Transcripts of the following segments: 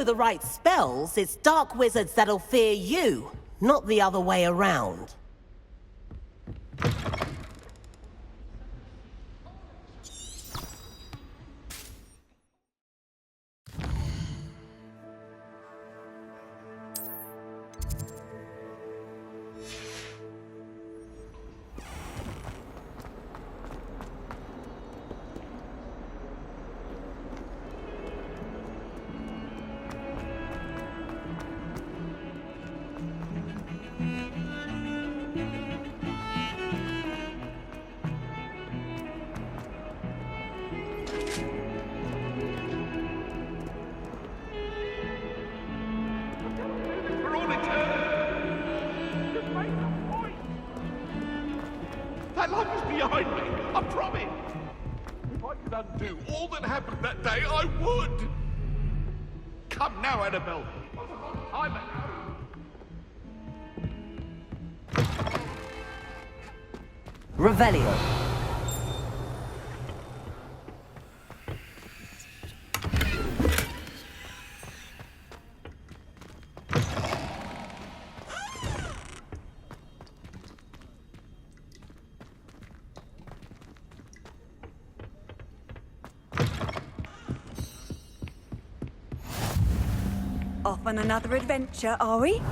the right spells, it's dark wizards that'll fear you, not the other way around. That light was behind me, I promise. If I could undo all that happened that day, I would. Come now, Annabelle. I'm Revelio. Off on another adventure, are we?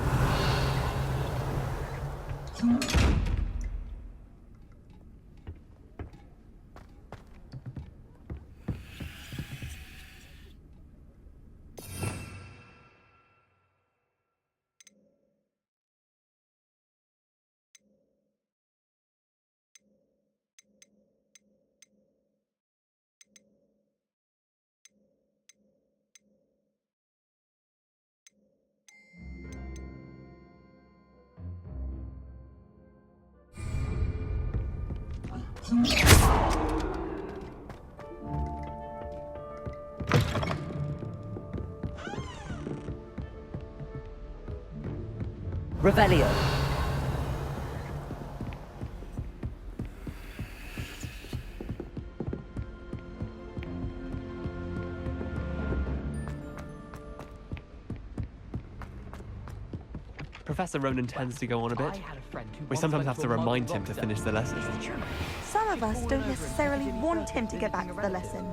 Revelio. Professor Ronan tends to go on a bit. We sometimes have to remind him to finish the lesson. Some of us don't necessarily want him to get back to the lesson.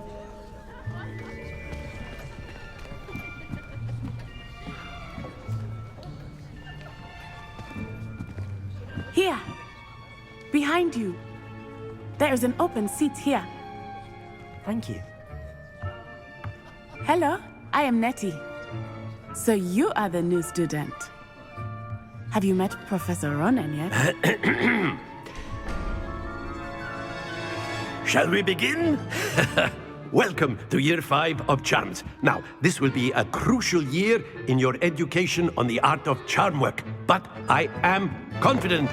Here, behind you. There is an open seat here. Thank you. Hello, I am Nettie. So you are the new student. Have you met Professor Ronan yet? Shall we begin? Welcome to Year 5 of Charms. Now, this will be a crucial year in your education on the art of charm work, but I am confident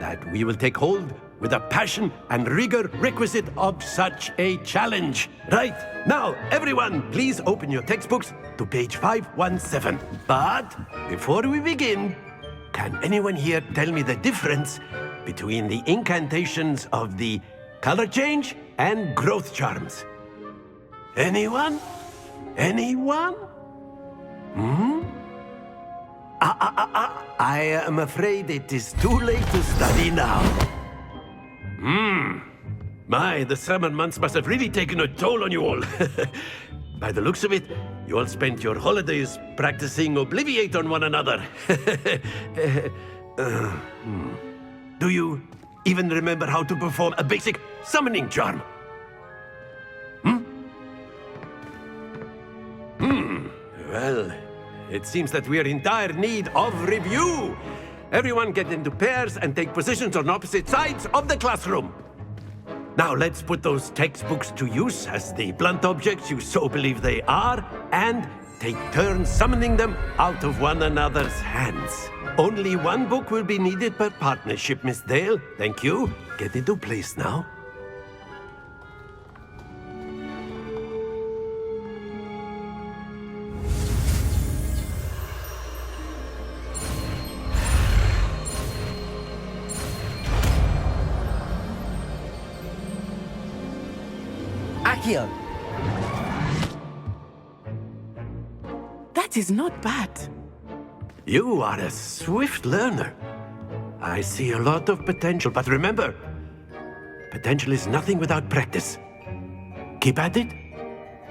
that we will take hold with the passion and rigor requisite of such a challenge. Right, now, everyone, please open your textbooks to page 517. But before we begin, can anyone here tell me the difference between the incantations of the color change and growth charms? Anyone? Anyone? I am afraid it is too late to study now. My, the summer months must have really taken a toll on you all. By the looks of it, you all spent your holidays practicing Obliviate on one another. Do you even remember how to perform a basic summoning charm? Well, it seems that we are in dire need of review. Everyone get into pairs and take positions on opposite sides of the classroom. Now let's put those textbooks to use as the blunt objects you so believe they are, and take turns summoning them out of one another's hands. Only one book will be needed per partnership, Miss Dale. Thank you. Get into place now. That That is not bad. You are a swift learner. I see a lot of potential, but remember, potential is nothing without practice. Keep at it.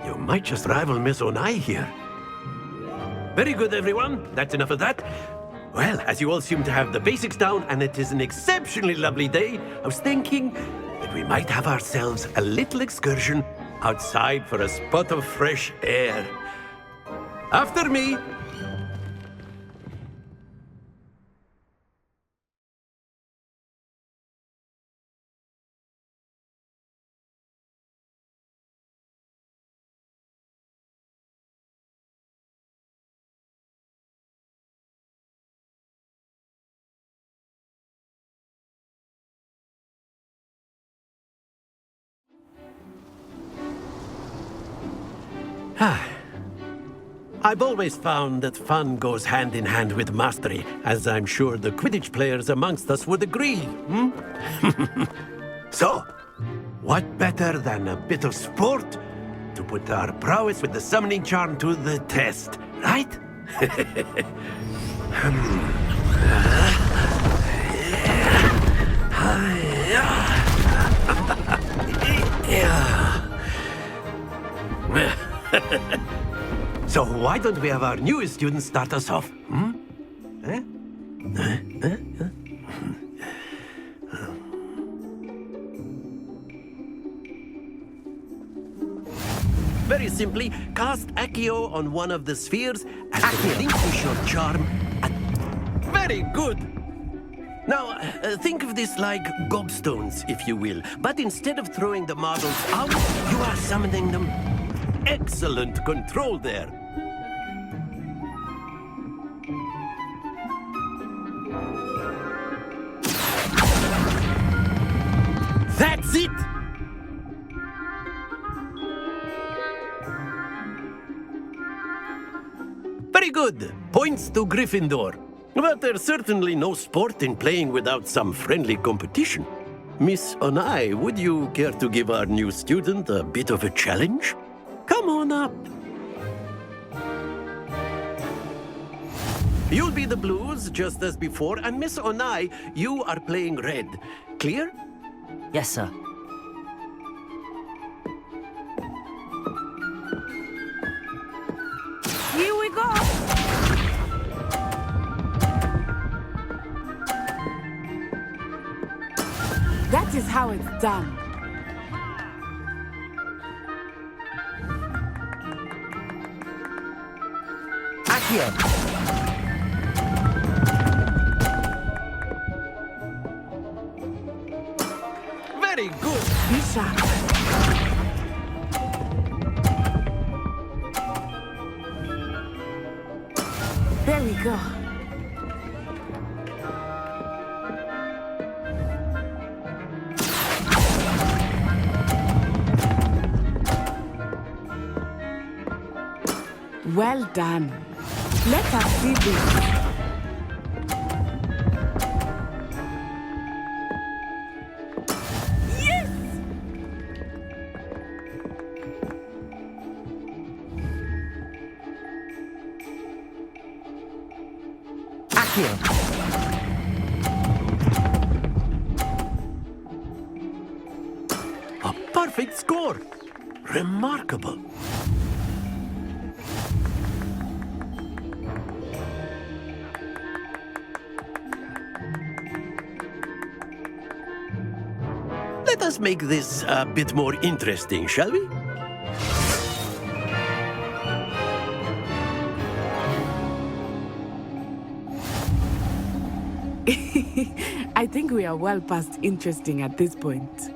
You might just rival Miss Onai here. Very good, everyone. That's enough of that. Well, as you all seem to have the basics down, and it is an exceptionally lovely day, I was thinking that we might have ourselves a little excursion outside for a spot of fresh air. After me. I've always found that fun goes hand in hand with mastery, as I'm sure the Quidditch players amongst us would agree. So, what better than a bit of sport to put our prowess with the summoning charm to the test, right? So why don't we have our newest student start us off? Very simply, cast Accio on one of the spheres and relinquish your charm. Very good! Now, think of this like gobstones, if you will. But instead of throwing the marbles out, you are summoning them. Excellent control there. That's it! Very good. Points to Gryffindor. But there's certainly no sport in playing without some friendly competition. Miss Onai, would you care to give our new student a bit of a challenge? Come on up. You'll be the blues, just as before, and Miss Onai, you are playing red. Clear? Yes, sir. Here we go. That is how it's done. Accio. Very good. Be sharp. There we go. Well done. Let us see this. Yes! Accio. A perfect score. Remarkable. Let us make this a bit more interesting, shall we? I think we are well past interesting at this point.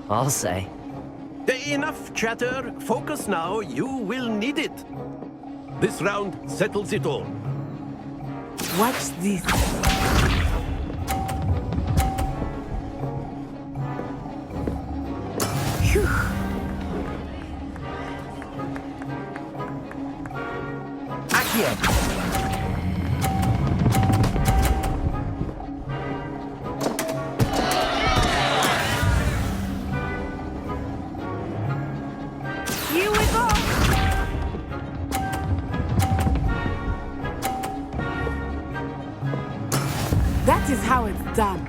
I'll say. Enough chatter. Focus now. You will need it. This round settles it all. Watch this. Phew. Accio. Here we go. That is how it's done.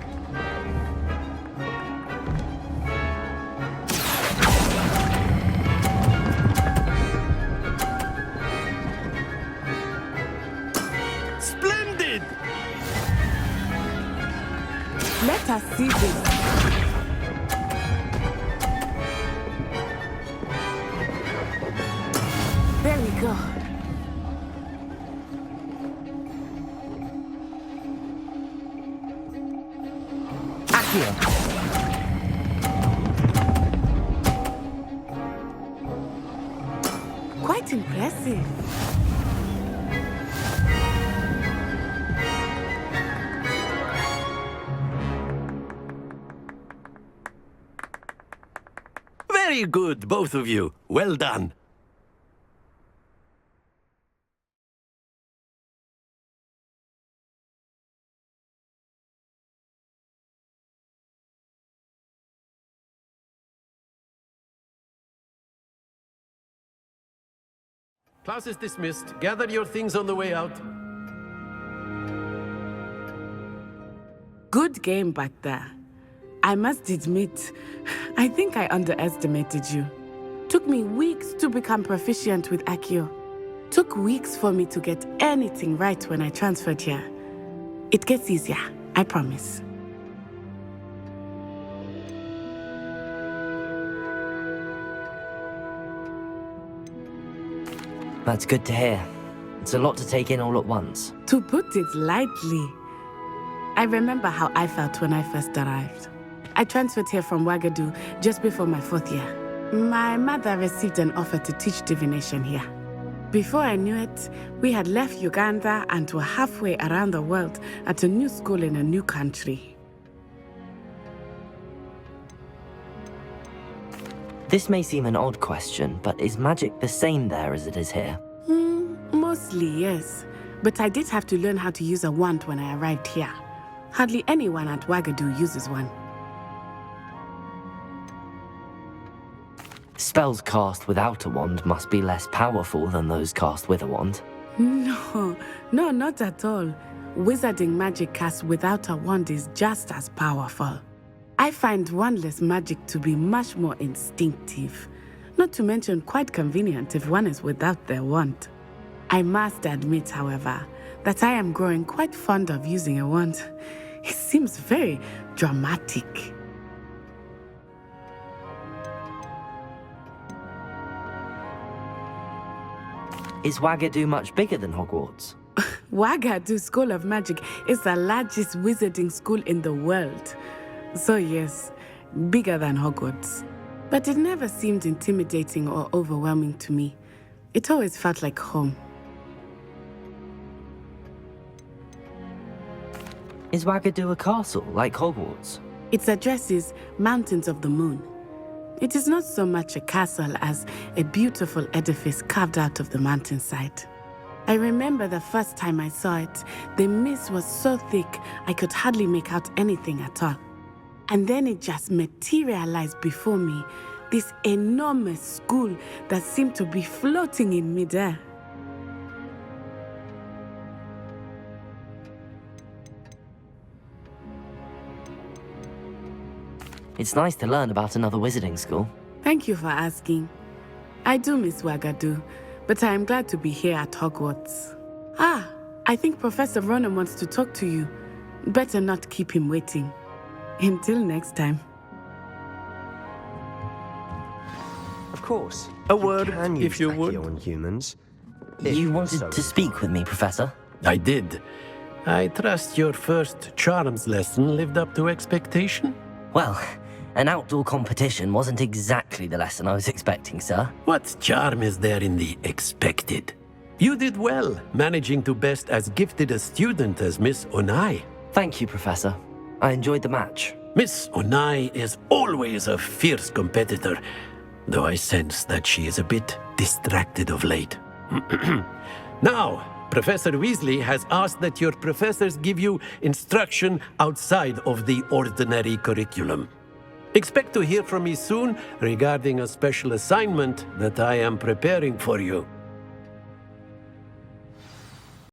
Splendid! Let us see this. There we go. Accio. Quite impressive. Very good, both of you. Well done. Class is dismissed. Gather your things on the way out. Good game back there. I must admit, I think I underestimated you. Took me weeks to become proficient with Accio. Took weeks for me to get anything right when I transferred here. It gets easier, I promise. That's good to hear. It's a lot to take in all at once. To put it lightly, I remember how I felt when I first arrived. I transferred here from Ouagadougou just before my 4th year. My mother received an offer to teach divination here. Before I knew it, we had left Uganda and were halfway around the world at a new school in a new country. This may seem an odd question, but is magic the same there as it is here? Mostly, yes. But I did have to learn how to use a wand when I arrived here. Hardly anyone at Ouagadougou uses one. Spells cast without a wand must be less powerful than those cast with a wand. No, not at all. Wizarding magic cast without a wand is just as powerful. I find wandless magic to be much more instinctive. Not to mention quite convenient if one is without their wand. I must admit, however, that I am growing quite fond of using a wand. It seems very dramatic. Is Ouagadougou much bigger than Hogwarts? Ouagadougou School of Magic is the largest wizarding school in the world. So yes, bigger than Hogwarts. But it never seemed intimidating or overwhelming to me. It always felt like home. Is Ouagadougou a castle, like Hogwarts? Its address is Mountains of the Moon. It is not so much a castle as a beautiful edifice carved out of the mountainside. I remember the first time I saw it, the mist was so thick I could hardly make out anything at all. And then it just materialized before me, this enormous school that seemed to be floating in midair. It's nice to learn about another wizarding school. Thank you for asking. I do miss Ouagadougou, but I am glad to be here at Hogwarts. I think Professor Ronan wants to talk to you. Better not keep him waiting. Until next time. Of course. A word, Can if you would. on humans. You If wanted so to speak with me, Professor? I did. I trust your first charms lesson lived up to expectation? Well, an outdoor competition wasn't exactly the lesson I was expecting, sir. What charm is there in the expected? You did well, managing to best as gifted a student as Miss Onai. Thank you, Professor. I enjoyed the match. Miss Onai is always a fierce competitor, though I sense that she is a bit distracted of late. Now, Professor Weasley has asked that your professors give you instruction outside of the ordinary curriculum. Expect to hear from me soon regarding a special assignment that I am preparing for you.